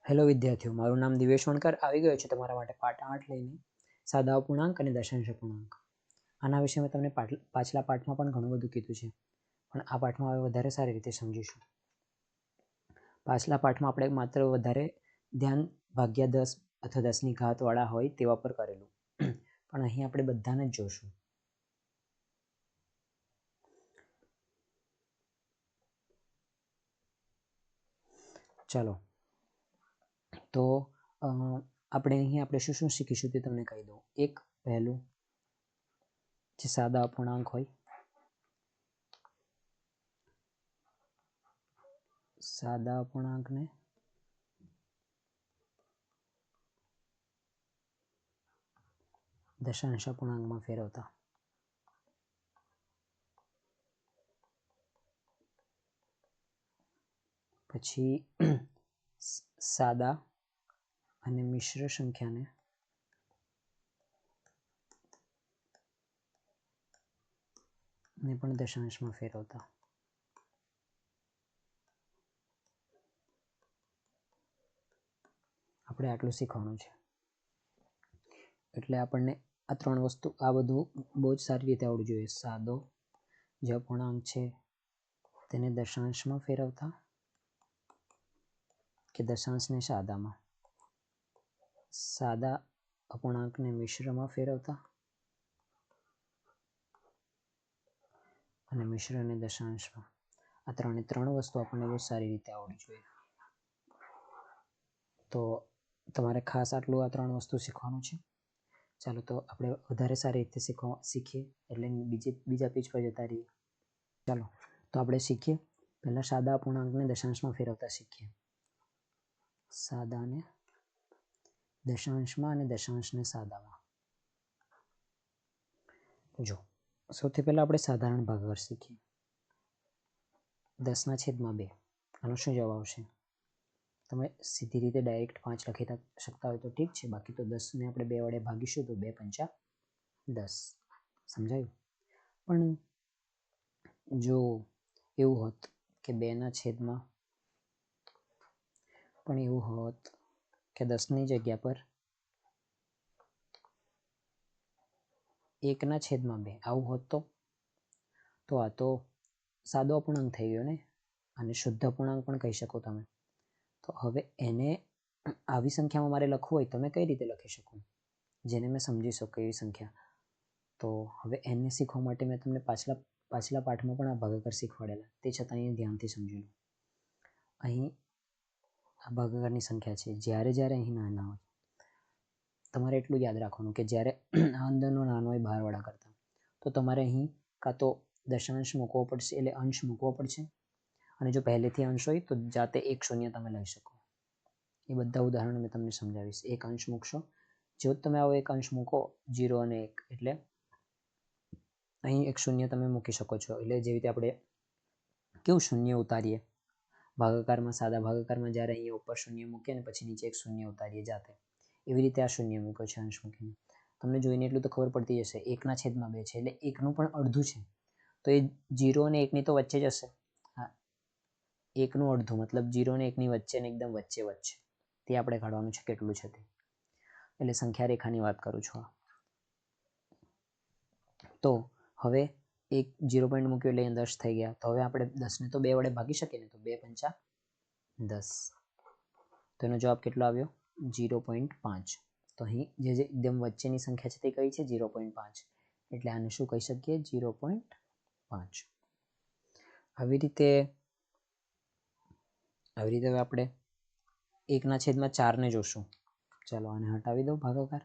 Hello વિદ્યાર્થીઓ, મારું નામ દિવેશ વણકર આવી ગયો છે તમારા માટે પાઠ 8 લઈને સાદા અપૂર્ણાંક અને દશાંશ અપૂર્ણાંક. આના વિશે મેં તમને પાછલા પાઠમાં પણ ઘણું બધું કીધું છે, પણ આ પાઠમાં હવે વધારે સારી રીતે સમજીશું. પાછલા પાઠમાં આપણે માત્ર વધારે ધ્યાન ભાગ્યા 10 અથવા 10ની ઘાત વાળા હોય તેવા પર કરેલું, પણ અહીં આપણે બધાને જ જોશું. ચાલો તો આપણે શું શીખીશું તે તમને કહી દઉં. એક પહેલું જે સાદા અપૂર્ણાંક હોય, સાદા અપૂર્ણાંકને દશાંશ અપૂર્ણાંકમાં ફેરવતા. પછી સાદા અને મિશ્ર સંખ્યાને પણ દશાંશમાં ફેરવતા. આપણે આટલું શીખવાનું છે, એટલે આપણને આ ત્રણ વસ્તુ, આ બધું બહુ જ સારી રીતે આવડવું જોઈએ. સાદો જે અપૂર્ણાંક છે તેને દશાંશમાં ફેરવતા કે દશાંશને સાદામાં, સાદા અપૂર્ણાંકને મિશ્રમાં ફેરવતા અને મિશ્રને દશાંશમાં. આ ત્રણ વસ્તુ આપણને બહુ સારી રીતે આવડવી જોઈએ. તો તમારે ખાસ આટલું આ ત્રણ વસ્તુ શીખવાનું છે. ચાલો તો આપણે વધારે સારી રીતે શીખીએ, એટલે બીજા પેજ પર જતા રહીએ. ચાલો તો આપણે શીખીએ. પહેલાં સાદા અપૂર્ણાંકને દશાંશમાં ફેરવતા શીખીએ. સાદાને દશાંશમાં અને દશાંશને સાદામાં. જો સૌથી પહેલાં આપણે સાધારણ ભાગાકાર શીખીએ. 10/2. આનો શું જવાબ આવશે? તમે સીધી રીતે ડાયરેક્ટ 5 લખી શકતા હોય તો ઠીક છે, બાકી તો 10ને આપણે 2 વડે ભાગીશું તો 2 પંચા 10. સમજાયું? પણ જો એવું હોત કે 2/, પણ એવું હોત કે 10ની જગ્યા પર 1/2 આવું હોત તો આ તો સાદો અપૂર્ણાંક થઈ ગયો ને, અને શુદ્ધ અપૂર્ણાંક પણ કહી શકો તમે. તો હવે એને આવી સંખ્યામાં મારે લખવું હોય તો મેં કઈ રીતે લખી શકું, જેને મેં સમજી શકું એવી સંખ્યા. તો હવે એને શીખવા માટે મેં તમને પાછલા પાઠમાં પણ આ ભાગાકાર શીખવાડેલા, તે છતાં અહીં ધ્યાનથી સમજી લો. અહીં આ ભાગાકારની સંખ્યા છે. જ્યારે અહીં નાના હોય, તમારે એટલું યાદ રાખવાનું કે જ્યારે આ અંદરનો નાનો હોય બહારવાળા કરતાં, તો તમારે અહીં કાં તો દશાંશ મૂકવો પડશે, એટલે અંશ મૂકવો પડશે. અને જો પહેલેથી અંશ હોય તો જાતે 1 0 તમે લઈ શકો. એ બધા ઉદાહરણો મેં તમને સમજાવીશ. એક અંશ મૂકશો, જો તમે આવો એક અંશ મૂકો 0 અને 1, એટલે અહીં 1 0 તમે મૂકી શકો છો. એટલે જેવી રીતે આપણે કેવું શૂન્ય ઉતારીએ ભાગાકારમાં, સાદા ભાગાકારમાં જ્યારે અહીંયા ઉપર શૂન્ય મૂકીએ ને પછી નીચે 1 0 ઉતારીએ જાતે, એવી રીતે આ શૂન્ય મૂક્યો છે અંશ મૂકીને. તમને જોઈને એટલું તો ખબર પડતી જશે. 1/2 છે એટલે 1નું પણ અડધું છે, તો એ 0 અને 1ની તો વચ્ચે જ હશે. હા, 1નું અડધું મતલબ 0 અને 1ની વચ્ચે ને એકદમ વચ્ચે તે આપણે કાઢવાનું છે કેટલું છે તે. એટલે સંખ્યા રેખાની વાત કરું છું. તો હવે એક 0 પોઈન્ટ મૂક્યો એટલે 10 થઈ ગયા. તો હવે આપણે 10ને તો 2 વડે ભાગી શકીએ ને, તો 2 પંચા 10. તો એનો જવાબ કેટલો આવ્યો? 0.5. તો અહીં જે એકદમ વચ્ચેની સંખ્યા છે તે કઈ છે? 0.5. એટલે આને શું કહી શકીએ? 0.5. આવી રીતે હવે આપણે 1/4 ને જોશું. ચાલો આને હટાવી દો ભાગાકાર.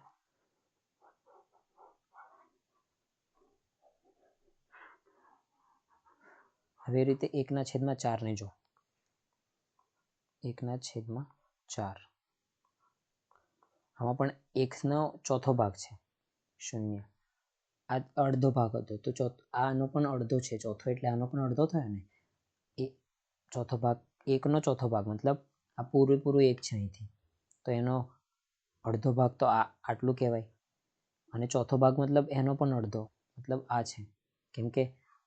હવે એ રીતે 1/4 ને જો. 1/4. આમાં પણ 1નો ચોથો ભાગ છે 0. આ અડધો ભાગ હતો, તો આનો પણ અડધો છે, ચોથો એટલે આનો પણ અડધો થયો ને. એ ચોથો ભાગ, 1નો ચોથો ભાગ મતલબ આ પૂરું 1 છે અહીંથી, તો એનો અડધો ભાગ તો આટલું કહેવાય. અને ચોથો ભાગ મતલબ એનો પણ અડધો, મતલબ આ છે. કેમ કે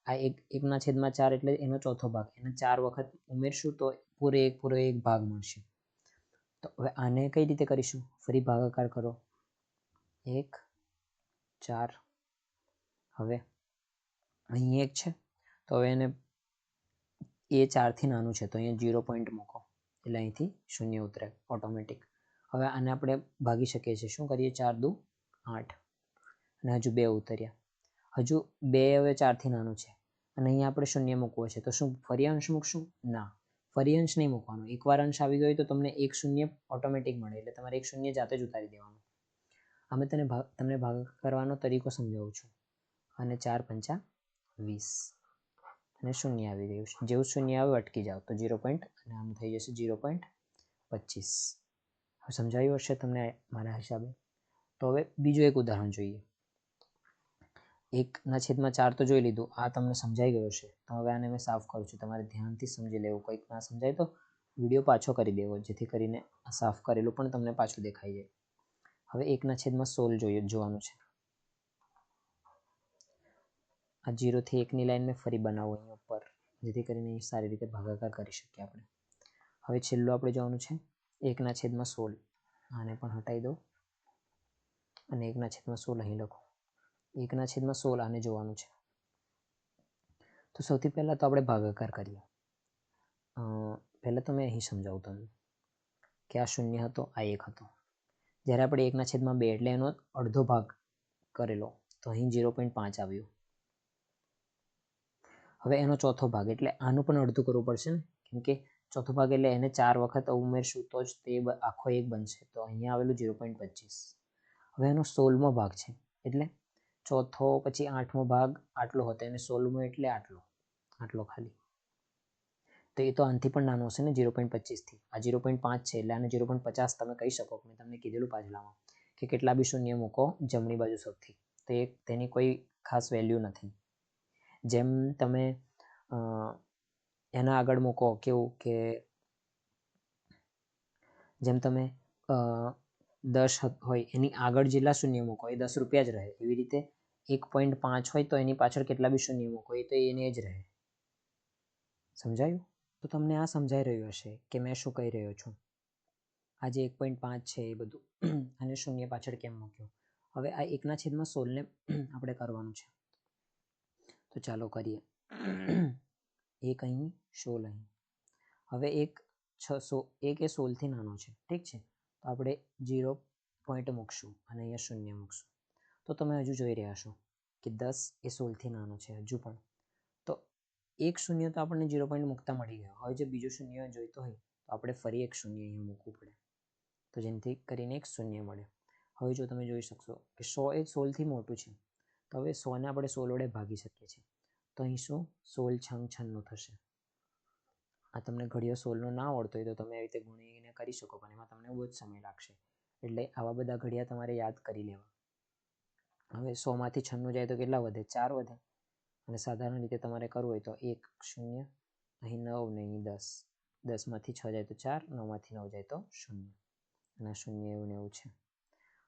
આ 1/4 એટલે એનો ચોથો ભાગ, એને 4 વખત ઉમેરશું તો પૂરે એક ભાગ મળશે. તો હવે આને કઈ રીતે કરીશું? ફરી ભાગાકાર કરો, 1 4. હવે અહીં 1 છે તો હવે એને એ 4થી નાનું છે તો અહીંયા 0 પોઈન્ટ મૂકો એટલે અહીંથી 0 ઉતરે ઓટોમેટિક. હવે આને આપણે ભાગી શકીએ છીએ. શું કરીએ? 4 દુ 8 અને હજુ 2 ઉતર્યા. હજુ 2 હવે 4થી નાનું છે અને અહીંયા આપણે 0 મૂકવો છે તો શું ફરી અંશ મૂકશું? ના, ફરી અંશ નહીં મૂકવાનો. એકવાર અંશ આવી ગયો તો તમને 1 0 ઓટોમેટિક મળે એટલે તમારે 1 0 જાતે જ ઉતારી દેવાનું. અમે તમને ભાગ કરવાનો તરીકો સમજાવું છું. અને 4 પંચા 20 અને 0 આવી ગયું છે. જેવું 0 આવે અટકી જાઓ તો 0 પોઈન્ટ અને આમ થઈ જશે 0.25. હવે સમજાયું હશે તમને મારા હિસાબે. તો હવે બીજું એક ઉદાહરણ જોઈએ. 1/4 તો જોઈ લીધું, આ તમને સમજાઈ ગયો છે. તો હવે આને મેં સાફ કરું છું, તમારે ધ્યાનથી સમજી લેવું. કંઈક ના સમજાય તો વિડીયો પાછો કરી દેવો જેથી કરીને આ સાફ કરેલું પણ તમને પાછું દેખાઈ જાય. હવે 1/16 જોવાનું છે. આ 0 થી 1 ની લાઈન મેં ફરી બનાવું અહીં ઉપર જેથી કરીને સારી રીતે ભાગાકાર કરી શકીએ આપણે. હવે છેલ્લું આપણે જોવાનું છે 1/16. આને પણ હટાવી દો અને 1/16 અહીં લખો. 1/16 આને જોવાનું છે. તો સૌથી પહેલાં તો આપણે ભાગાકાર કરીએ. પહેલાં તો મેં અહીં સમજાવું તમને કે આ 0 હતો, આ 1 હતો. જ્યારે આપણે 1/2 એટલે એનો અડધો ભાગ કરેલો તો અહીં 0.5 આવ્યું. હવે એનો ચોથો ભાગ એટલે આનું પણ અડધું કરવું પડશે ને, કેમ કે ચોથો ભાગ એટલે એને 4 વખત ઉમેરશું તો જ તે આખો 1 બનશે. તો અહીંયા આવેલું 0.25. હવે એનો 16મો ભાગ છે એટલે ચોથો પછી 8મો ભાગ આટલો હતો એને 16મો એટલે આટલો ખાલી. તો એ તો આનાથી પણ નાનો હશે ને 0.25થી. આ 0.5 છે એટલે આને 0.50 તમે કહી શકો. મેં તમને કીધેલું પાછલામાં કે કેટલા બી શૂન્ય મૂકો જમણી બાજુ સૌથી, તો તેની કોઈ ખાસ વેલ્યુ નથી. જેમ તમે એના આગળ મૂકો કેવું કે જેમ તમે 10 હોય એની આગળ જેટલા શૂન્ય મૂકો એ 10 રૂપિયા જ રહે. એવી રીતે 1.5 હોય તો એની પાછળ કેટલા બી શૂન્ય મૂકો એ તો એને જ રહે. સમજાયું? તો તમને આ સમજાઈ રહ્યું હશે કે મેં શું કહી રહ્યો છું. આ જે 1.5 છે એ બધું અને શૂન્ય પાછળ કેમ મૂક્યું. હવે આ 1/16 ને આપણે કરવાનું છે તો ચાલો કરીએ. 1 અહીં 16 અહીં. હવે 1 એ 16થી નાનો છે, ઠીક છે. તો આપણે 0 પોઈન્ટ મૂકશું અને અહીંયા શૂન્ય મૂકશું. તો તમે હજુ જોઈ રહ્યા છો કે 10 એ 16થી નાનો છે હજુ પણ. તો એક શૂન્ય તો આપણને 0 પોઈન્ટ મૂકતા મળી ગયો. હવે જે બીજો શૂન્ય જોઈતો હોય તો આપણે ફરી એક શૂન્ય અહીંયા મૂકવું પડે તો જેનાથી કરીને એક શૂન્ય મળે. હવે જો તમે જોઈ શકશો કે 100 એ 16થી મોટું છે તો હવે 100ને આપણે 16 વડે ભાગી શકીએ છીએ. તો અહીં શું 16 છંગ 96 થશે. આ તમને ઘડીઓ 16નો ના આવડતો હોય તો તમે આવી રીતે ગુણીને કરી શકો પણ એમાં તમને બહુ જ સમય લાગશે. એટલે આવા બધા ઘડિયા તમારે યાદ કરી લેવા. હવે 100માંથી 96 જાય તો કેટલા વધે? 4 વધે. અને સાધારણ રીતે તમારે કરવું હોય તો 1 0 અહીં 9 ને અહીં 10. 10માંથી 6 જાય તો 4, 9માંથી 9 જાય તો 0 અને 0 એવું ને એવું છે.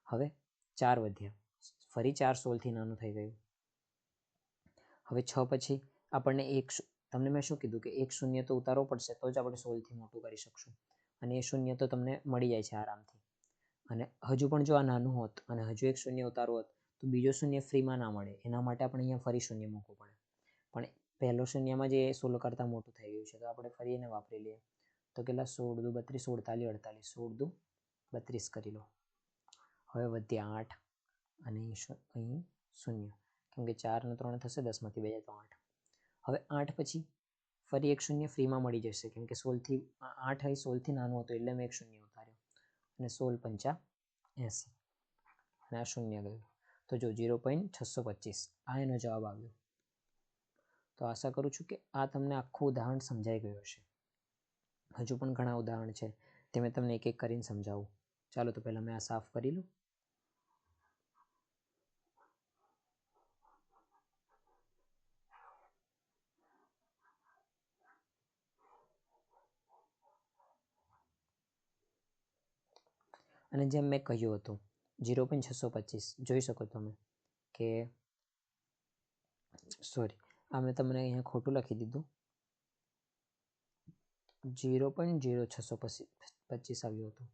હવે 4 વધ્યા, ફરી 4 16થી નાનું થઈ ગયું. હવે 6 પછી આપણને તમને મેં શું કીધું કે એક શૂન્ય તો ઉતારવો પડશે તો જ આપણે 16થી મોટું કરી શકશું અને એ શૂન્ય તો તમને મળી જાય છે આરામથી. અને હજુ પણ જો આ નાનું હોત અને હજુ એક શૂન્ય ઉતારવું હોત તો બીજો શૂન્ય ફ્રીમાં ના મળે. એના માટે આપણે અહીંયા ફરી શૂન્ય મૂકવું પડે. પણ પહેલો શૂન્યમાં જે 16 કરતાં મોટું થઈ ગયું છે તો આપણે ફરી એને વાપરી લઈએ. તો કેટલા 16 દુ 32, 48, 48, 16 દુ 32 કરી લો. હવે વધ્યા 8 અને અહીં 0 કેમ કે 4 ને 3 થશે, 10માંથી 2 જાય તો 8. હવે 8 પછી ફરી એક શૂન્ય ફ્રીમાં મળી જશે કેમ કે 8 અહીં 16થી નાનું હતું એટલે મેં એક શૂન્ય ઉતાર્યો અને 16 પંચા 80 અને આ શૂન્ય ગયું. તો જો 0.625 આ એનો જવાબ આવ્યો. તો આશા કરું છું કે આ તમને આખું ઉદાહરણ સમજાઈ ગયું હશે. હજુ પણ ઘણા ઉદાહરણ છે તે મેં તમને એક એક કરીને સમજાવું. ચાલો તો પહેલાં મેં આ સાફ કરી લઉં. અને જેમ મેં કહ્યું હતું 0.625 જોઈ શકો તમે કે સોરી આ મેં તમને અહીંયા ખોટું લખી દીધું. 0.0625 આવ્યું હતું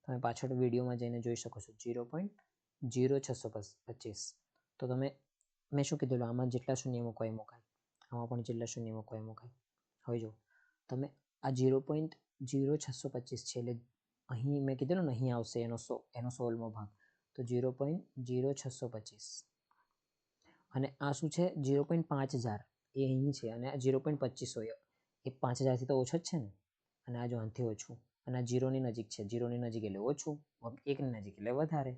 તમે પાછળ વિડીયોમાં જઈને જોઈ શકો છો 0.0625. તો તમે મેં શું કીધેલું આમાં જેટલા શૂન્ય મૂકવા એ મુકાય, આમાં પણ જેટલા શૂન્ય મૂકવા એ મુકાય. હવે જો તમે આ 0.0625 છે એટલે અહીં મેં કીધેલું ને અહીં આવશે એનો 16મો ભાગ, તો 0.0625 અને આ શું છે 0.5000 એ અહીં છે અને આ 0.2500 એ 5000થી તો ઓછો જ છે ને, અને આ જો આનાથી ઓછું અને આ 0ની નજીક છે, 0ની નજીક એટલે ઓછું, 1ની નજીક એટલે વધારે.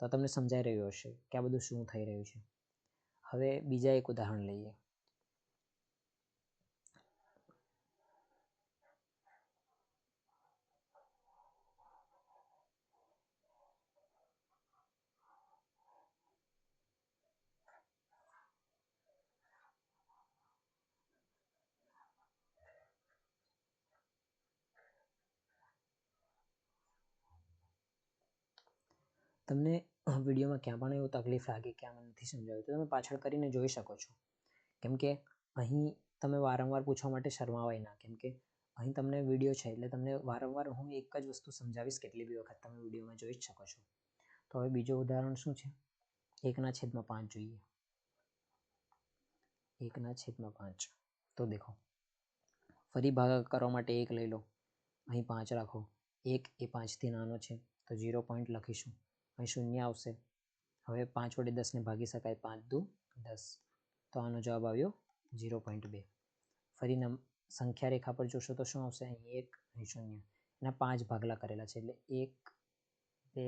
તો તમને સમજાઈ રહ્યું હશે કે આ બધું શું થઈ રહ્યું છે. હવે બીજા એક ઉદાહરણ લઈએ. તમને વિડીયોમાં ક્યાં પણ એવું તકલીફ લાગે કે આમાં નથી સમજાવ્યું તો તમે પાછળ કરીને જોઈ શકો છો, કેમ કે અહીં તમે વારંવાર પૂછવા માટે શરમાવાય ના, કેમ કે અહીં તમને વિડીયો છે એટલે તમને વારંવાર હું એક જ વસ્તુ સમજાવીશ, કેટલી બી વખત તમે વિડીયોમાં જોઈ જ શકો છો. તો હવે બીજો ઉદાહરણ શું છે, 1/5 જોઈએ. 1/5. તો દેખો ફરી ભાગાકાર કરવા માટે 1 લઈ લો, અહીં 5 રાખો, 1 એ 5થી નાનો છે તો 0 પોઈન્ટ લખીશું, અહીં શૂન્ય આવશે. હવે 5 વડે 10ને ભાગી શકાય, 5 દુ 10, તો આનો જવાબ આવ્યો 0.2. ફરી સંખ્યા રેખા પર જોશો તો શું આવશે, અહીં 1 અહીં શૂન્ય, એના 5 ભાગલા કરેલા છે એટલે 1 2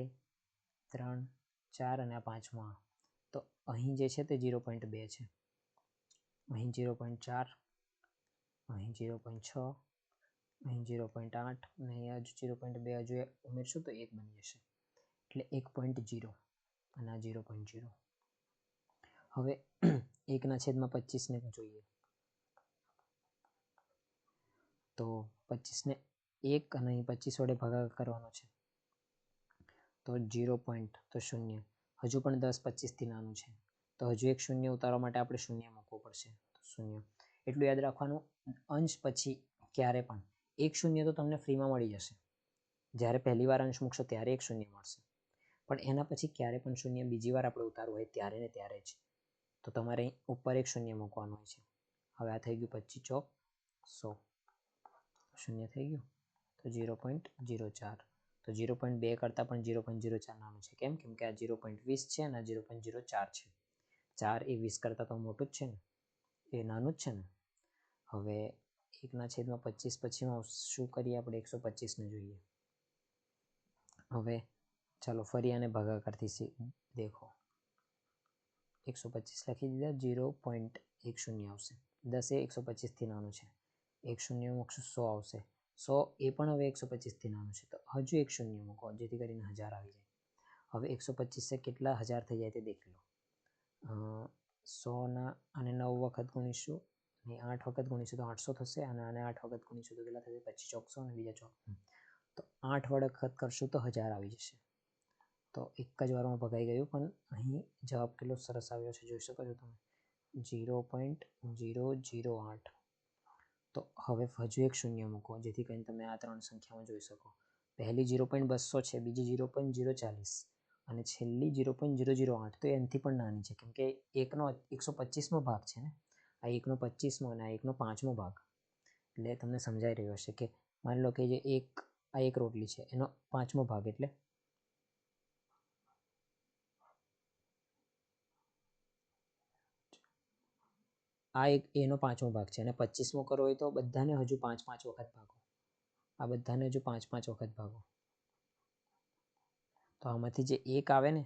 3 4 અને આ 5મો, તો અહીં જે છે તે 0.2 છે, અહીં 0.4, અહીં 0.6, અહીં 0.8 અને અહીંયા 0.2 હજુ ઉમેરશું તો 1 બની જશે એટલે 1.0 અને આ 0.0. હવે 1/25ને જોઈએ, તો 25ને 1 અને અહીં 25 વડે ભાગાકાર કરવાનો છે તો 0 પોઈન્ટ તો 0, હજુ પણ 10 25થી નાનું છે તો હજુ એક શૂન્ય ઉતારવા માટે આપણે શૂન્ય મૂકવું પડશે, તો 0. એટલું યાદ રાખવાનું, અંશ પછી ક્યારે પણ એક શૂન્ય તો તમને ફ્રીમાં મળી જશે, જ્યારે પહેલી વાર અંશ મૂકશો ત્યારે એક શૂન્ય મળશે, પણ એના પછી ક્યારે પણ શૂન્ય બીજી વાર આપણે ઉતારવું હોય ત્યારે ને ત્યારે જ, તો તમારે ઉપર એક શૂન્ય મૂકવાનું હોય છે. હવે આ થઈ ગયું 25 ચોક 100, શૂન્ય થઈ ગયું તો 0.04, તો 0.2 કરતાં પણ 0.04 નાનું છે, કેમ કે આ 0.20 છે અને આ 0.04 છે, 4 એ 20 કરતાં તો મોટું જ છે ને, એ નાનું જ છે ને. હવે 1/25 પછી શું કરીએ આપણે, 125ને જોઈએ. હવે ચાલો ફરી આને ભાગાકારથી દેખો, 125 લખી દીધા, 0.10 આવશે, 10 એ 125થી નાનું છે, એક શૂન્ય મૂકશું 100 આવશે, 100 એ પણ હવે 125થી નાનું છે તો હજુ એક શૂન્ય મૂકો જેથી કરીને 1000 આવી જાય. હવે 125 કેટલા 1000 થઈ જાય તે દેખી લો, 100 અને 9 વખત ગુણીશું અને 8 વખત ગુણીશું તો 800 થશે, અને આને 8 વખત ગુણીશું તો કેટલા થશે, 25 ચોક 100 અને બીજા ચોક, તો 8 વખત કરશું તો 1000 આવી જશે. તો એક જ વારમાં ભગાઈ ગયું, પણ અહીં જવાબ કેટલો સરસ આવ્યો છે જોઈ શકો છો તમે, 0.008. તો હવે હજુ એક શૂન્ય મૂકો જેથી કરીને તમે આ ત્રણ સંખ્યામાં જોઈ શકો, પહેલી 0.200 છે, બીજી 0.040 અને છેલ્લી 0.008, તો એનાથી પણ નાની છે કેમ કે એકનો 125મો ભાગ છે ને, આ 1/25 અને આ 1/5 ભાગ, એટલે તમને સમજાઈ રહ્યો હશે કે માની લો કે જે આ એક રોટલી છે એનો 5મો ભાગ એટલે આ એનો 5મો ભાગ છે અને 25મો કરવો હોય તો બધાને હજુ 5 વખત ભાગો, આ બધાને હજુ 5 વખત ભાગો, તો આમાંથી જે એક આવે ને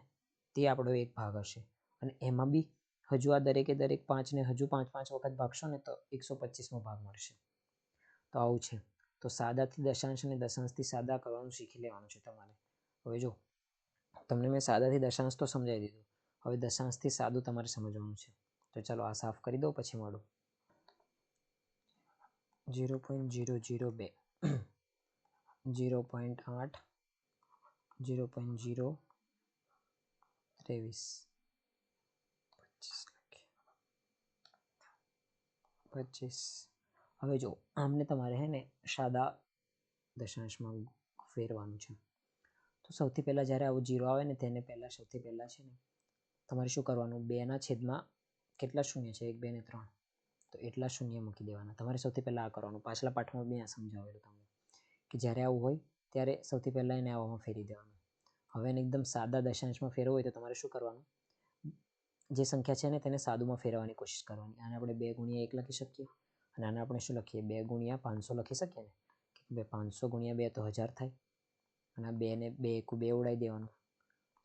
તે આપણો એક ભાગ હશે, અને એમાં બી હજુ આ દરેકે દરેક 5ને હજુ 5 વખત ભાગશો ને તો 125મો ભાગ મળશે. તો આવું છે. તો સાદાથી દશાંશ અને દશાંશથી સાદા કરવાનું શીખી લેવાનું છે તમારે. હવે જો તમને મેં સાદાથી દશાંશ તો સમજાવી દીધું, હવે દશાંશથી સાદું તમારે સમજવાનું છે. તો ચાલો આ સાફ કરી દો પછી મળું. 0.002, 0.8, 0.023, 25. હવે જો આમને તમારે હે ને સાદા દશાંશમાં ફેરવાનું છે. તો સૌથી પહેલાં જ્યારે આવું 0 આવે ને તેને પહેલાં સૌથી પહેલાં છે ને તમારે શું કરવાનું, 2ના છેદમાં કેટલા શૂન્ય છે, 1 2 ને 3, તો એટલા શૂન્ય મૂકી દેવાના. તમારે સૌથી પહેલાં આ કરવાનું. પાછલા પાઠમાં મેં આ સમજાવેલું તમને કે જ્યારે આવું હોય ત્યારે સૌથી પહેલાં એને આવામાં ફેરવી દેવાનું. હવે એને એકદમ સાદા દશાંશમાં ફેરવવું હોય તો તમારે શું કરવાનું, જે સંખ્યા છે ને તેને સાદુમાં ફેરવવાની કોશિશ કરવાની. આને આપણે 2 ગુણ્યા 1 લખી શકીએ અને આને આપણે શું લખીએ, 2 ગુણ્યા 500 લખી શકીએ ને, કે 500 ગુણ્યા 2 તો 1000 થાય અને આ 2 ને 2 એકુ 2 ઉડાવી દેવાનું.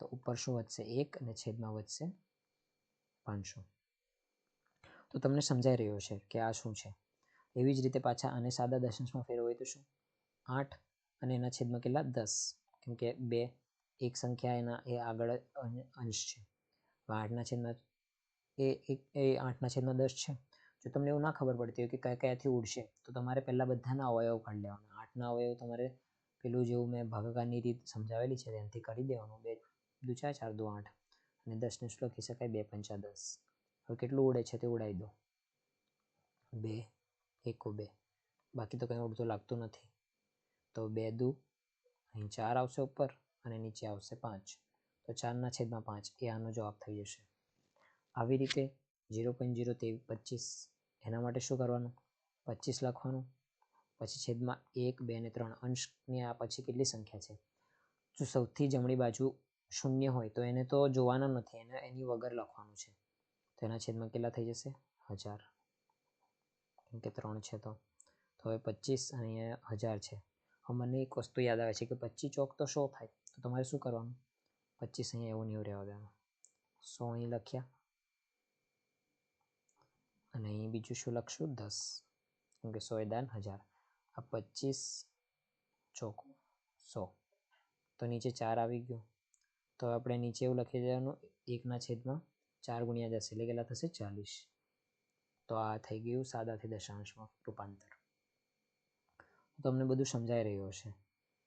તો ઉપર શું વધશે, 1 અને છેદમાં વધશે 500. તો તમને સમજાઈ રહ્યો છે કે આ શું છે. એવી જ રીતે પાછા આને સાદા દશાંશમાં ફેરવવું હોય તો શું, 8 અને એના છેદમાં કેટલા, 10, કેમ કે 2 એક સંખ્યા એના એ આગળ અંશ છે. 8ના છેદમાં એ 8ના છેદમાં 10 છે. જો તમને એવું ના ખબર પડતી હોય કે કયા કયાથી ઉડશે તો તમારે પહેલાં બધાના અવયવ કાઢી લેવાના. 8ના અવયવ તમારે પેલું જેવું મેં ભાગાકારની રીત સમજાવેલી છે તેનાથી કરી દેવાનું. 2 દુ 4 4 દુ 8 અને 10ને શું લખી શકાય, 2 પંચા 10. હવે કેટલું ઉડે છે તે ઉડાવી દો, 2 એકુ 2, બાકી તો કંઈ ઉડતું લાગતું નથી. તો 2 દુ અહીં 4 આવશે ઉપર અને નીચે આવશે 5, તો 4ના છેદમાં 5 એ આનો જવાબ થઈ જશે. આવી રીતે 0.025 એના માટે શું કરવાનું, 25 લખવાનું, પછી છેદમાં 1 2 ને 3 અંશની આ પછી કેટલી સંખ્યા છે. જો સૌથી જમણી બાજુ શૂન્ય હોય તો એને તો જોવાના નથી, એને એની વગર લખવાનું છે. તો એના છેદમાં કેટલા થઈ જશે, 1000, કેમ કે 3 છે તો હવે 25 અને અહીંયા 1000 છે. હવે મને એક વસ્તુ યાદ આવે છે કે 25 ચોક તો 100 થાય. તો તમારે શું કરવાનું, 25 અહીંયા એવું ને એવું રહેવા દેવાનું, 100 અહીં લખ્યા અને અહીં બીજું શું લખશું, 10, કેમ કે 100 એ દાન 1000. આ 25 ચોક 100, તો નીચે 4 આવી ગયું. તો આપણે નીચે એવું લખી દેવાનું, 1ના છેદમાં 4 ગુણ્યા 10 એટલે કેટલા થશે, 40. તો આ થઈ ગયું સાદાથી દશાંશમાં રૂપાંતર. તમને બધું સમજાઈ રહ્યું હશે.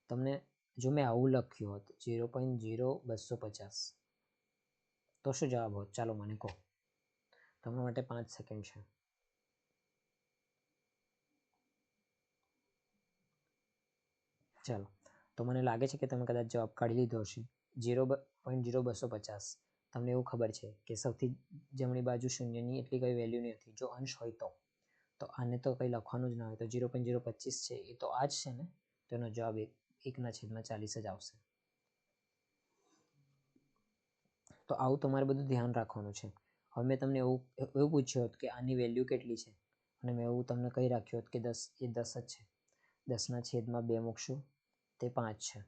તમને જો મેં આવું લખ્યું હોત 0.0250 તો શું જવાબ હોત, ચાલો મને કહો. તમારા માટે 5 સેકન્ડ છે. ચાલો, તો મને લાગે છે કે તમે કદાચ જવાબ કાઢી લીધો હશે. 0.0250 તમને એવું ખબર છે કે સૌથી જમણી બાજુ શૂન્યની એટલી કઈ વેલ્યુ નથી. જો અંશ હોય તો આને તો કંઈ લખવાનું જ ના હોય. તો 0.025 છે એ તો આ જ છે ને, તો એનો જવાબ 1ના છેદમાં 40 જ આવશે. તો આવું તમારે બધું ધ્યાન રાખવાનું છે. હવે મેં તમને એવું પૂછ્યું હતું કે આની વેલ્યુ કેટલી છે અને મેં એવું તમને કહી રાખ્યું હતું કે 10 એ 10 જ છે. 10ના છેદમાં 2 મૂકશું તે 5 છે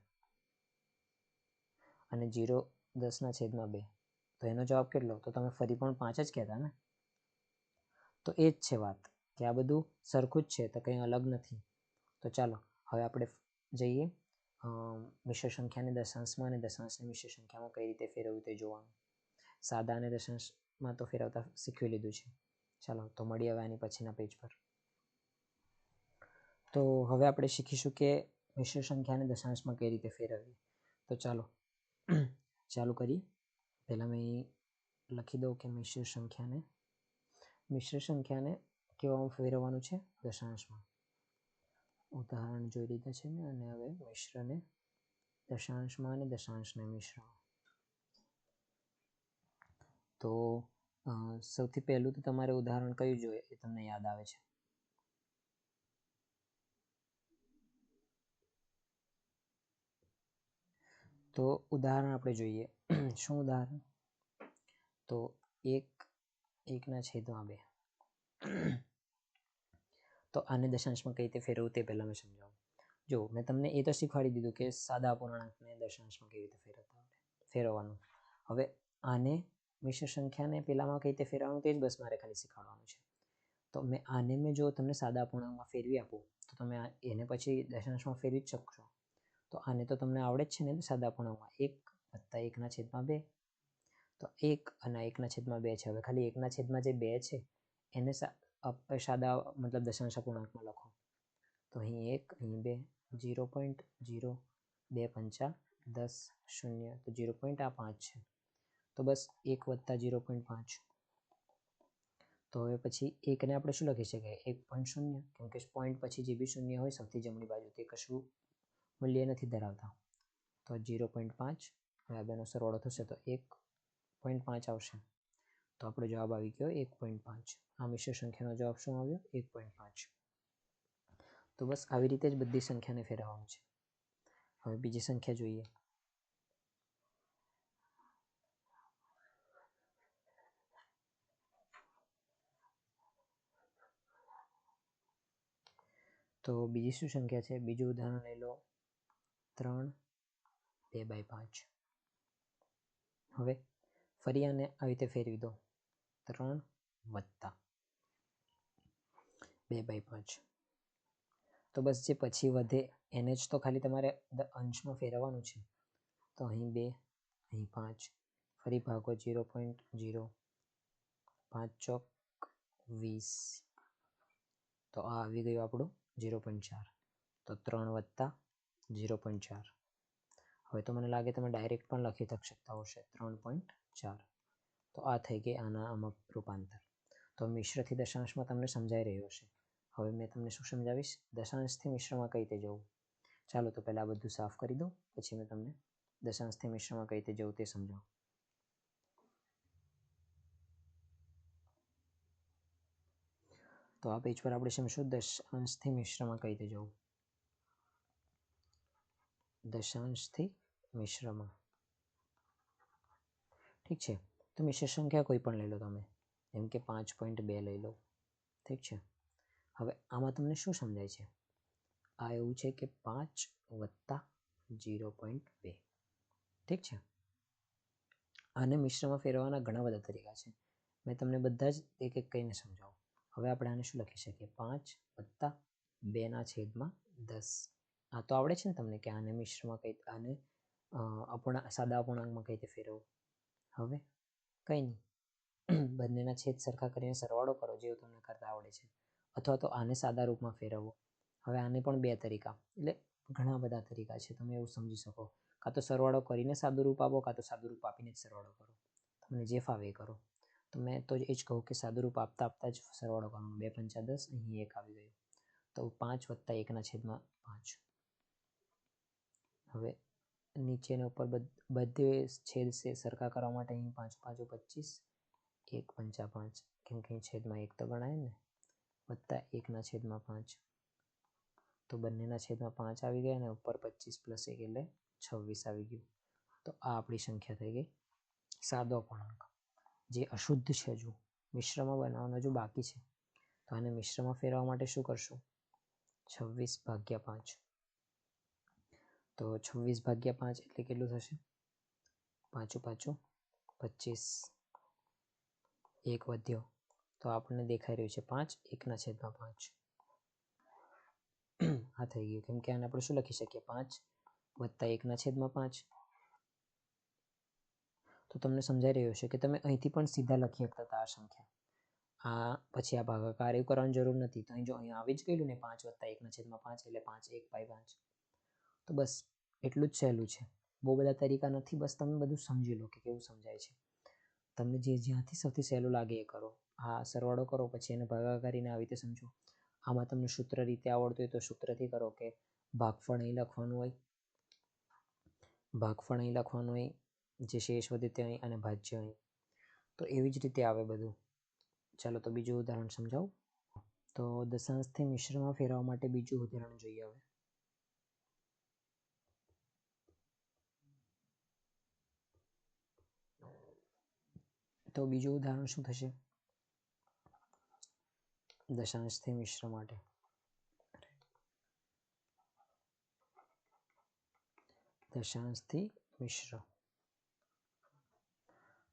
અને 0 10ના છેદમાં 2 તો એનો જવાબ કેટલો, તો તમે ફરી પણ 5 જ કહેતા ને. તો એ જ છે વાત કે આ બધું સરખું જ છે, તો કંઈ અલગ નથી. તો ચાલો હવે આપણે જઈએ મિશ્ર સંખ્યાને દશાંશમાં અને દશાંશને મિશ્ર સંખ્યામાં કઈ રીતે ફેરવવું તે જોવાનું. સાદા અને દશાંશમાં તો ફેરવતા શીખવી લીધું છે. ચાલો તો મળીએ હવે આની પછીના પેજ પર. તો હવે આપણે શીખીશું કે મિશ્ર સંખ્યાને દશાંશમાં કઈ રીતે ફેરવવી. તો ચાલો ચાલુ કરીએ. પહેલાં મેં લખી દઉં કે મિશ્ર સંખ્યાને કેવામાં ફેરવવાનું છે, દશાંશમાં. ઉદાહરણ જોઈ લીધા છે ને, અને હવે મિશ્રને દશાંશમાં અને દશાંશને મિશ્રમાં. તો સૌથી પહેલું તો તમારે ઉદાહરણ કયું જોઈએ એ તમને યાદ આવે છે? તો ઉદાહરણ આપણે જોઈએ. શું ઉદાહરણ? તો 1ના છેદમાં 2. તો આને દશાંશમાં કઈ રીતે ફેરવવું તે પહેલાં મેં સમજાવું. જો મેં તમને એ તો શીખવાડી દીધું કે સાદા અપૂર્ણાંકને દશાંશમાં કેવી રીતે ફેરવવાનું. હવે આને મિશ્ર સંખ્યાને પેલામાં કઈ રીતે ફેરવવાનું તે જ બસ મારે ખાલી શીખવાડવાનું છે. તો મેં જો તમને સાદા અપૂર્ણાંકમાં ફેરવી આપું તો તમે એને પછી દશાંશમાં ફેરવી જ શકશો. તો આને તો તમને આવડે જ છે ને સાદા અપૂર્ણાંકમાં, 1 + 1ના છેદમાં 2. તો 1 અને 1ના છેદમાં 2 છે. હવે ખાલી 1ના છેદમાં જે 2 છે એને સાદા મતલબ દશાંશ અપૂર્ણાંકમાં લખો. તો અહીં 1 અહીં 2, 0.02 પંચા 10 0, તો 0.5 છે. તો બસ 1 + 0.5. તો હવે પછી 1ને આપણે શું લખી શકાય, 1.0, કેમ કે પોઈન્ટ પછી જે બી શૂન્ય હોય સૌથી જમણી બાજુ તે કશું મૂલ્ય નથી ધરાવતા. તો 0.5, હવે આ બેનો સરવાળો થશે તો 1.5 આવશે. તો આપણો જવાબ આવી ગયો 1.5. આ મિશ્ર સંખ્યાનો જવાબ શું આવ્યો? 1.5. તો બસ આવી રીતે જ બધી સંખ્યાને ફેરવવાનું છે. હવે બીજી સંખ્યા જોઈએ. તો બીજી શું સંખ્યા છે? બીજું ઉદાહરણ લઈ લો 3 2/5. હવે ફરી આને આવી રીતે ફેરવી દો 3 વત્તા 2/5. તો બસ જે પછી વધે એને જ તો ખાલી તમારે અંશમાં ફેરવવાનું છે. તો અહીં 2, અહીં 5, ફરી ભાગો 0.0, 5 ચોક 20. તો આ આવી ગયું આપણું 0.4. તો 3 વત્તા 0.4. હવે તો મને લાગે તમે ડાયરેક્ટ પણ લખી શકતા હશે 3.4. તો આ થઈ ગઈ આના અમુક રૂપાંતર. તો મિશ્રથી દશાંશમાં તમને સમજાઈ રહ્યું હશે. હવે મેં તમને શું સમજાવીશ? દશાંશથી મિશ્રમાં કઈ રીતે જવું. ચાલો તો પહેલાં આ બધું સાફ કરી દો, પછી મેં તમને દશાંશથી મિશ્રમાં કઈ રીતે જવું તે સમજાવું. તો આ પેજ પર આપણે સમજશું દશાંશથી મિશ્રમાં કઈ રીતે જવું. દશાંશથી મિશ્રમાં, ઠીક છે. તો મિશ્ર સંખ્યા કોઈ પણ લઈ લો તમે, જેમ કે 5.2 લઈ લો, ઠીક છે. હવે આમાં તમને શું સમજાય છે? આ એવું છે કે 5 વત્તા 0.2, ઠીક છે. આને મિશ્રમાં ફેરવવાના ઘણા બધા તરીકા છે. મેં તમને બધા જ એક એક કહીને સમજાવું. હવે આપણે આને શું લખી શકીએ? 5 વત્તા 2/10. આ તો આવડે છે ને તમને કે આને મિશ્રમાં કઈ, આને સાદા અપૂર્ણાંકમાં કઈ રીતે ફેરવવું. હવે કંઈ નહીં, બંનેના છેદ સરખા કરીને સરવાળો કરો જેવું તમને કરતા આવડે છે, અથવા તો આને સાદા રૂપમાં ફેરવવો. હવે આને પણ બે તરીકા, એટલે ઘણા બધા તરીકા છે, તમે એવું સમજી શકો. કાં તો સરવાળો કરીને સાદું રૂપ આપો, કાં તો સાદું રૂપ આપીને જ સરવાળો કરો. તમને જે ફાવે એ કરો. તો મેં તો એ જ કહું કે સાદું રૂપ આપતા જ સરવાળો કરવાનો. 2 × 5 = 10, અહીં 1 આવી ગયું. તો 5 વત્તા 1/5. હવે નીચેને ઉપર બધે છેદ સરખા કરવા માટે અહીં 5 × 5 = 25, 1 × 5 = 5, કેમ કે છેદમાં 1 તો ગણાય ને, વત્તા 1/5. તો બંનેના છેદમાં 5 આવી ગયા, અને ઉપર 25 + 1 એટલે 26 આવી ગયું. તો આ આપણી સંખ્યા થઈ ગઈ સાદો અપૂર્ણાંક, જે અશુદ્ધ છે. હજુ મિશ્રમાં બનાવવાનો હજુ બાકી છે. તો આને મિશ્રમાં ફેરવવા માટે શું કરશું? 26/5. તો 26/5 એટલે કેટલું થશે? 5 × 5 = 25. 1 વધ્યો તો આપણને દેખાઈ રહ્યું છે 5, 1/5. આ થઈ ગયું, કેમ કે આને આપણે શું લખી શકીએ? 5 વત્તા 1/5. તો તમને સમજાઈ રહ્યું છે કે તમે અહીંથી પણ સીધા લખી શકતા હતા આ સંખ્યા. આ પછી આ ભાગાકાર એવું કરવાની જરૂર નથી. તો અહીં જો અહીં આવી જ ગયેલું ને 5 વત્તા 1/5 એટલે 5 1/5. તો બસ એટલું જ સહેલું છે. બહુ બધા તરીકા નથી, બસ તમે બધું સમજી લો કે કેવું સમજાય છે. તમને જે જ્યાંથી સૌથી સહેલું લાગે એ કરો. આ સરવાળો કરો, પછી એને ભાગાકાર કરીને આવી રીતે સમજો. આમાં તમને સૂત્ર રીતે આવડતું હોય તો સૂત્રથી કરો, કે ભાગફળ અહીં લખવાનું હોય, જે શેષ વધે તે અહીં, અને ભાજ્ય અહીં. તો એવી જ રીતે આવે બધું. ચાલો તો બીજું ઉદાહરણ સમજાવું. તો દશાંશથી મિશ્રમાં ફેરવવા માટે બીજું ઉદાહરણ જોઈએ. હવે તો બીજું ઉદાહરણ શું થશે? દશાંશથી મિશ્ર માટે. દશાંશથી મિશ્ર.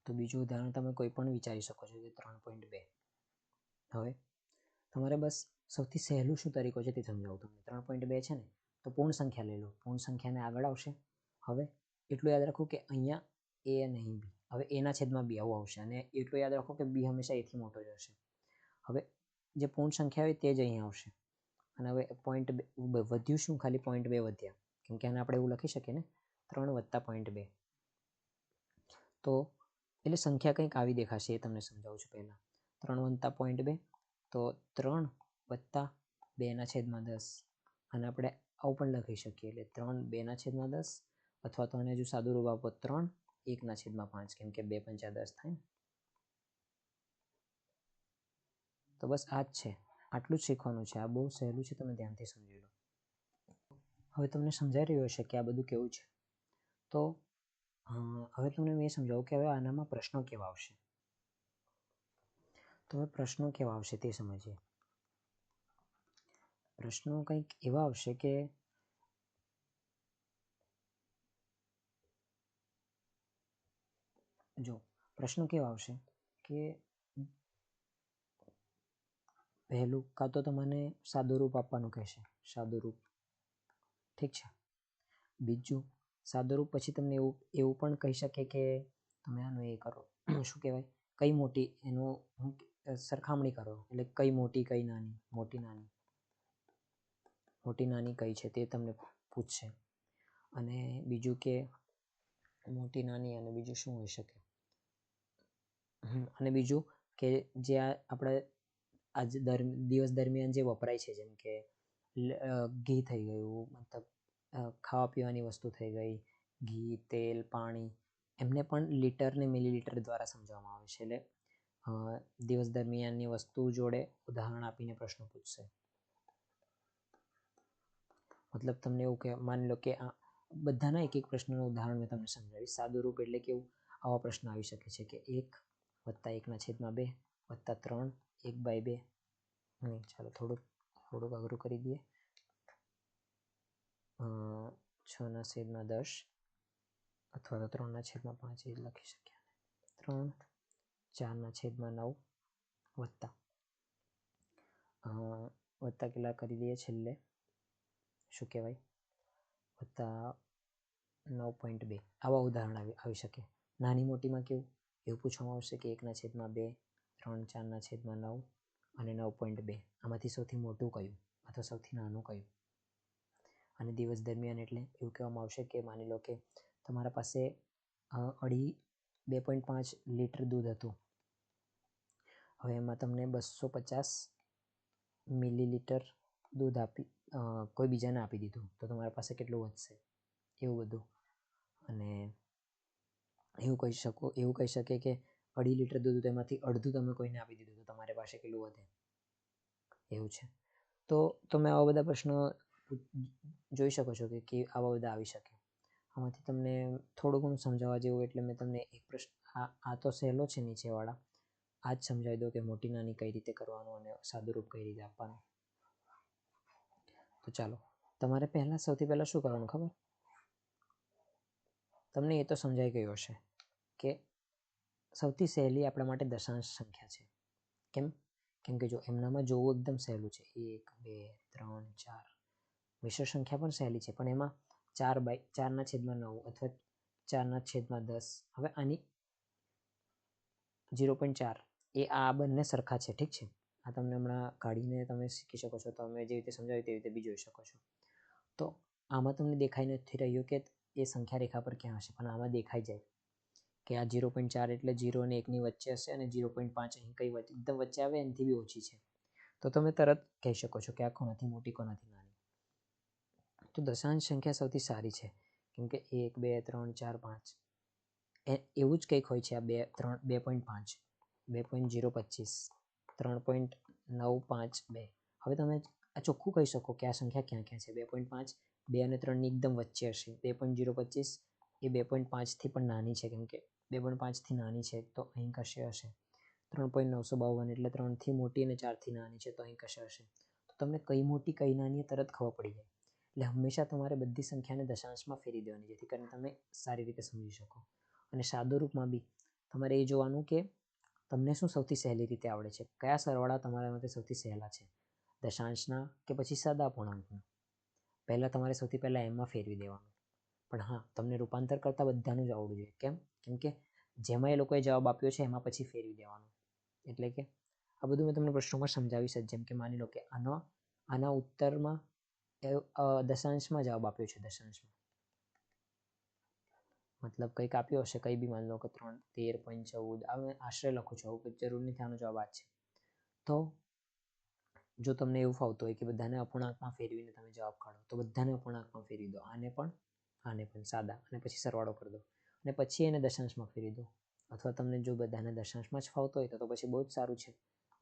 તો બીજું ઉદાહરણ તમે કોઈ પણ વિચારી શકો છો, કે 3.2. હવે તમારે બસ સૌથી સહેલું શું તરીકો છે તે સમજાવું તમને. 3.2 છે ને, તો પૂર્ણ સંખ્યા લઈ લો. પૂર્ણ સંખ્યાને આગળ આવશે. હવે એટલું યાદ રાખો કે અહીંયા a અને અહીં b. હવે a ના છેદમાં b આવું આવશે, અને એટલું યાદ રાખો કે b હંમેશા a થી મોટો જ હશે. હવે જે પૂર્ણ સંખ્યા હોય તે જ અહીં આવશે. અને હવે વધ્યું શું? ખાલી 0.2 વધ્યા, કેમ કે આને આપણે એવું લખી શકીએ ને, 3 વત્તા 0.2. તો એટલે સંખ્યા કંઈક આવી દેખાશે, એ તમને સમજાવું છું પહેલાં. 3 વત્તા 0.2, તો 3 વત્તા 2/10. અને આપણે આવું પણ લખી શકીએ, એટલે 3 2/10 અથવા તો આને જો સાદું રૂપ આપો 3 1/5 કેમ કે 2 પંચા 10 થાય ને. તો બસ આ જ છે, આટલું જ શીખવાનું છે. આ બહુ સહેલું છે, તમે ધ્યાનથી સમજી લો. હવે તમને સમજાઈ રહ્યું હશે કે આ બધું કેવું છે. તો હવે તમને મેં સમજાવું કે હવે આનામાં પ્રશ્નો કેવા આવશે. તો હવે પ્રશ્નો કેવા આવશે તે સમજીએ. પ્રશ્નો કંઈક એવા આવશે કે જો પ્રશ્નો કેવા આવશે કે પહેલું કાં તો તમને સાદું રૂપ આપવાનું કહેશે, સાદું રૂપ, ઠીક છે. બીજું સાદું રૂપ પછી તમને એવું પણ કહી શકે કે તમે આનું એ કરો, શું કહેવાય, કઈ મોટી એનું સરખામણી કરો, એટલે કઈ મોટી કઈ નાની, મોટી નાની કઈ છે તે તમને પૂછશે. અને બીજું કે મોટી નાની, અને બીજું શું હોઈ શકે, અને બીજું કે જે આપણે આજ દિવસ દરમિયાન જે વપરાય છે, જેમ કે ઘી થઈ ગયું, મતલબ ખાવા પીવાની વસ્તુ થઈ ગઈ, ઘી, તેલ, પાણી, એમને પણ લીટર ને મિલીલીટર દ્વારા સમજાવવામાં આવે છે. એટલે દિવસ દરમિયાનની વસ્તુ જોડે ઉદાહરણ આપીને પ્રશ્નો પૂછશે. મતલબ તમને એવું કે માની લો કે આ બધાના એક એક પ્રશ્નનું ઉદાહરણ મેં તમને સમજાવીશ. સાદું રૂપ એટલે કેવું, આવા પ્રશ્ન આવી શકે છે કે 1 + 1/2 + 3 1/2. ચાલો થોડુંક અઘરું કરી દઈએ. 6/10 અથવા તો 3/5 એ લખી શકીએ. 3 4/9 વત્તા કેટલા કરી દઈએ છેલ્લે, શું કહેવાય, વત્તા 9.2. આવા ઉદાહરણ આવી શકે. નાની મોટીમાં કેવું, એવું પૂછવામાં આવશે કે 1/2, 3 4/9 અને 9.2. આમાંથી સૌથી મોટું કયું અથવા સૌથી નાનું કયું. અને દિવસ દરમિયાન એટલે એવું કહેવામાં આવશે કે માની લો કે તમારા પાસે 2.5 લીટર દૂધ હતું. હવે એમાં તમને 250 મિલીલીટર દૂધ કોઈ બીજાને આપી દીધું, તો તમારા પાસે કેટલું વધશે, એવું બધું. અને એવું કહી શકે કે 2.5 લીટર દૂધ, એમાંથી અડધું તમે કોઈને આપી દીધું, તો તમારી પાસે કેટલું વધે, એવું છે. તો તમે આવા બધા પ્રશ્નો જોઈ શકો છો કે આવા બધા આવી શકે. આમાંથી તમને થોડું ઘણું સમજાવવા જેવું, એટલે મેં તમને એક પ્રશ્ન, આ તો સહેલો છે નીચેવાળા, આ જ સમજાવી દો કે મોટી નાની કઈ રીતે કરવાનું અને સાદું રૂપ કઈ રીતે આપવાનું. તો ચાલો, તમારે સૌથી પહેલા શું કરવાનું ખબર, તમને એ તો સમજાઈ ગયું હશે કે સૌથી સહેલી આપણા માટે દશાંશ સંખ્યા છે. કેમ કે જો એમનામાં જોવું એકદમ સહેલું છે, 1 2 3 4. મિશ્ર સંખ્યા પણ સહેલી છે, પણ એમાં 4/9 અથવા 4/10. હવે આની 0.4 એ આ બંને સરખા છે, ઠીક છે. આ તમને હમણાં કાઢીને તમે શીખી શકો છો. તમે જે રીતે સમજાવ્યું તેવી રીતે બી જોઈ શકો છો. તો આમાં તમને દેખાઈ નથી રહ્યું કે એ સંખ્યા રેખા પર ક્યાં હશે, પણ આમાં દેખાઈ જાય કે આ 0.4 એટલે 0 અને 1ની વચ્ચે હશે, અને 0.5 અહીં કઈ એકદમ વચ્ચે આવે, એનાથી બી ઓછી છે. તો તમે તરત કહી શકો છો કે આ કોનાથી મોટી, કોનાથી નાની. તો દશાંશ સંખ્યા સૌથી સારી છે, કેમ કે 1 2 3 4 5 એવું જ કંઈક હોય છે. આ 2.5 2.025 3.952. હવે તમે આ ચોખ્ખું કહી શકો કે આ સંખ્યા ક્યાં ક્યાં છે. 2.5 2 અને 3ની એકદમ વચ્ચે હશે. 2.025 એ 2.5થી પણ નાની છે, કેમ કે 2.5થી નાની છે, તો અહીં કશે હશે. 3.952 એટલે 3થી મોટી અને 4થી નાની છે, તો અહીં કશે હશે. તો તમને કઈ મોટી કઈ નાની તરત ખબર પડી જાય. એટલે હંમેશા તમારે બધી સંખ્યાને દશાંશમાં ફેરવી દેવાની, જેથી કરીને તમે સારી રીતે સમજી શકો. અને સાદું રૂપમાં બી તમારે એ જોવાનું કે તમને શું સૌથી સહેલી રીતે આવડે છે, કયા સરવાળા તમારા માટે સૌથી સહેલા છે, દશાંશના કે પછી સાદા પૂર્ણાંકના. પહેલાં તમારે સૌથી પહેલાં એમાં ફેરવી દેવાનું. પણ હા, તમને રૂપાંતર કરતાં બધાનું જ આવડવું જોઈએ. કેમ કે જેમાં એ લોકોએ જવાબ આપ્યો છે એમાં પછી ફેરવી દેવાનું. એટલે કે આ બધું મેં તમને પ્રશ્નોમાં સમજાવીશ જ. જેમ કે માની લો કે આના ઉત્તરમાં દશાંશમાં જવાબ આપ્યો છે, દશાંશમાં મતલબ કંઈક આપ્યો હશે, કંઈ બી માની લો કે 13.14. આ આશરે લખું છું, આવું જરૂર નથી, આનો જવાબ આ છે. તો જો તમને એવું ફાવતું હોય કે બધાને અપૂર્ણાંકમાં ફેરવીને તમે જવાબ કાઢો, તો બધાને અપૂર્ણાંકમાં ફેરવી દો. આને પણ આને પણ સાદા, અને પછી સરવાળો કરી દો અને પછી એને દશાંશમાં ફેરવી દો. અથવા તમને જો બધાને દશાંશમાં જ ફાવતો હોય તો પછી બહુ જ સારું છે.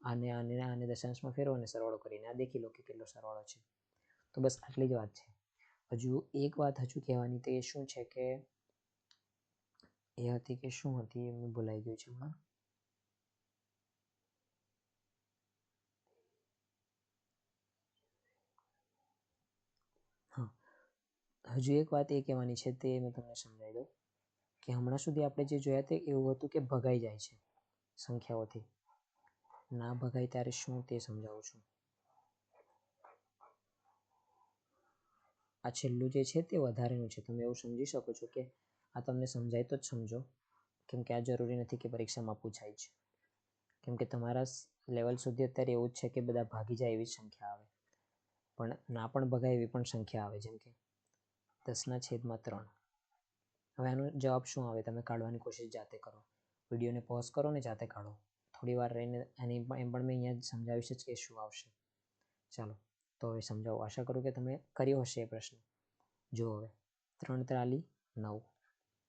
આને દશાંશમાં ફેરવો અને સરવાળો કરીને આ દેખી લો કે કેટલો સરવાળો છે. તો બસ આટલી જ વાત છે. હજુ એક વાત કહેવાની, તે શું છે કે એ હતી કે શું હતી એ મને ભૂલાઈ ગયું છે હમણાં. હા, હજુ એક વાત એ કહેવાની છે, તે મેં તમને સમજાવી દઉં કે હમણાં સુધી આપણે જે જોયા તે એવું હતું કે ભગાઈ જાય છે સંખ્યાઓથી. ના ભગાય ત્યારે શું તે સમજાવું છું. આ છેલ્લું જે છે તે વધારેનું છે. તમે એવું સમજી શકો છો કે આ તમને સમજાય તો જ સમજો, કેમ કે આ જરૂરી નથી કે પરીક્ષામાં પૂછાય છે. કેમ કે તમારા લેવલ સુધી અત્યારે એવું જ છે કે બધા ભાગી જાય એવી સંખ્યા આવે, પણ ના પણ ભગાય એવી પણ સંખ્યા આવે, જેમ કે 10/3. હવે આનો જવાબ શું આવે તમે કાઢવાની કોશિશ જાતે કરો. વિડીયોને પોઝ કરો ને જાતે કાઢો. થોડી વાર રહીને એમ પણ મેં અહીંયા જ સમજાવીશ જ કે શું આવશે. ચાલો તો હવે સમજાવો. આશા કરું કે તમે કર્યો હશે એ પ્રશ્ન. જો હવે 3 ત્રાલી 9,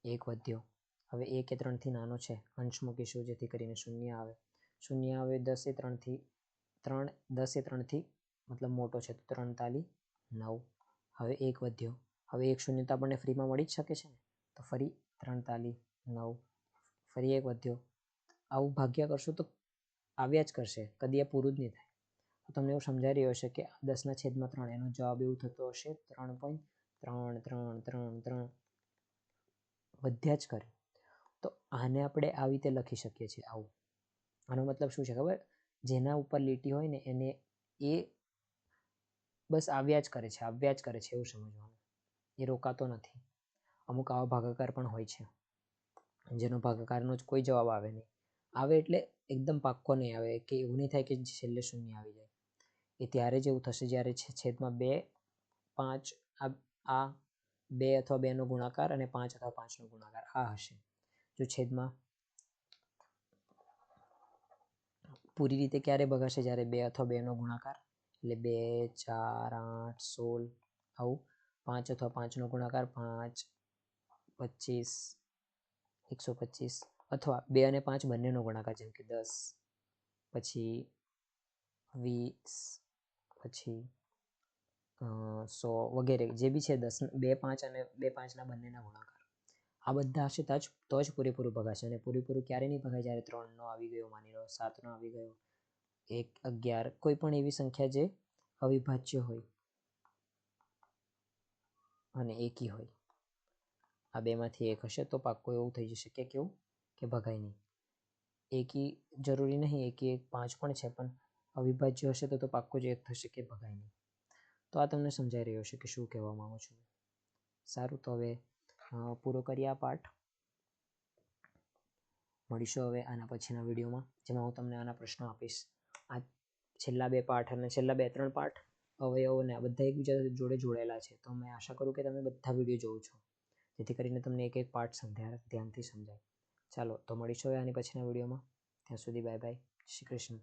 1 વધ્યો. હવે 1 એ 3થી નાનો છે, અંશ મૂકીશું જેથી કરીને 0 આવે. 0 આવે 10 એ 3થી મતલબ મોટો છે, તો 3 તાલી 9. હવે 1 વધ્યો. હવે 1 શૂન્ય તો આપણને ફ્રીમાં મળી જ શકે છે ને, તો ફરી 3 તાલી 9. ફરી 1 વધ્યો. આવું ભાગ્યા કરશો તો આવ્યા જ કરશે, કદી આ પૂરું જ નહીં થાય. તો તમને એવું સમજાઈ રહ્યું હશે કે 10/3 એનો જવાબ એવું થતો હશે 3.33333 વધ્યા જ કરે. તો આને આપણે આવી રીતે લખી શકીએ છીએ આવું. આનો મતલબ શું છે ખબર? જેના ઉપર લીટી હોય ને એને એ બસ આવ્યા જ કરે છે એવું સમજવાનું. એ રોકાતો નથી. અમુક આવા ભાગાકાર પણ હોય છે જેનો ભાગાકારનો જ કોઈ જવાબ આવે નહીં. આવે એટલે એકદમ પાક્કો નહીં આવે, કે એવું નહીં થાય કે છેલ્લે 0 આવી જાય. એ ત્યારે જ એવું થશે જ્યારે છેદમાં 2, 5 આ 2 અથવા 2નો ગુણાકાર અને 5 અથવા 5નો ગુણાકાર આ હશે. જો છેદમાં પૂરી રીતે ક્યારે ભગાશે? જ્યારે 2 અથવા 2નો ગુણાકાર, એટલે 2, 4, 8, 16 આવું. 5 અથવા 5નો ગુણાકાર 5, 25, 125, અથવા 2 અને 5 બંનેનો ગુણાકાર, જેમ કે 10, પછી 20, પછી 100 વગેરે જે બી છે. 10, 2, 5 અને 2, 5ના બંનેના ગુણાકાર આ બધા હશે તો જ પૂરેપૂરું ભગાશે. અને પૂરેપૂરું ક્યારે નહીં ભગાય? જ્યારે 3નો આવી ગયો માની લો, 7નો આવી ગયો, 1, 11, કોઈ પણ એવી સંખ્યા જે અવિભાજ્ય હોય અને એકી હોય. આ બેમાંથી એક હશે તો પાક્કો એવું થઈ જશે કે કેવું કે ભગાય નહીં. એકી જરૂરી નહીં, એકી 5 પણ છે, પણ અવિભાજ્ય હશે તો પાક્કો જ એક થશે કે ભગાય નહીં. તો આ તમને સમજાઈ રહ્યો છે કે શું કહેવા માંગુ છું. સારું, તો હવે પૂરો કરીએ આ પાઠ. મળીશું હવે આના પછીના વિડીયોમાં, જેમાં હું તમને આના પ્રશ્નો આપીશ. આ છેલ્લા 2 પાઠ અને છેલ્લા 2-3 પાઠ અવયવોને આ બધા એકબીજા જોડે જોડાયેલા છે. તો મેં આશા કરું કે તમે બધા વિડીયો જોવો છો, જેથી કરીને તમને એક પાઠ ધ્યાનથી સમજાય. ચાલો તો મળીશું હવે આની પછીના વિડીયોમાં. ત્યાં સુધી બાય બાય. શ્રી કૃષ્ણ.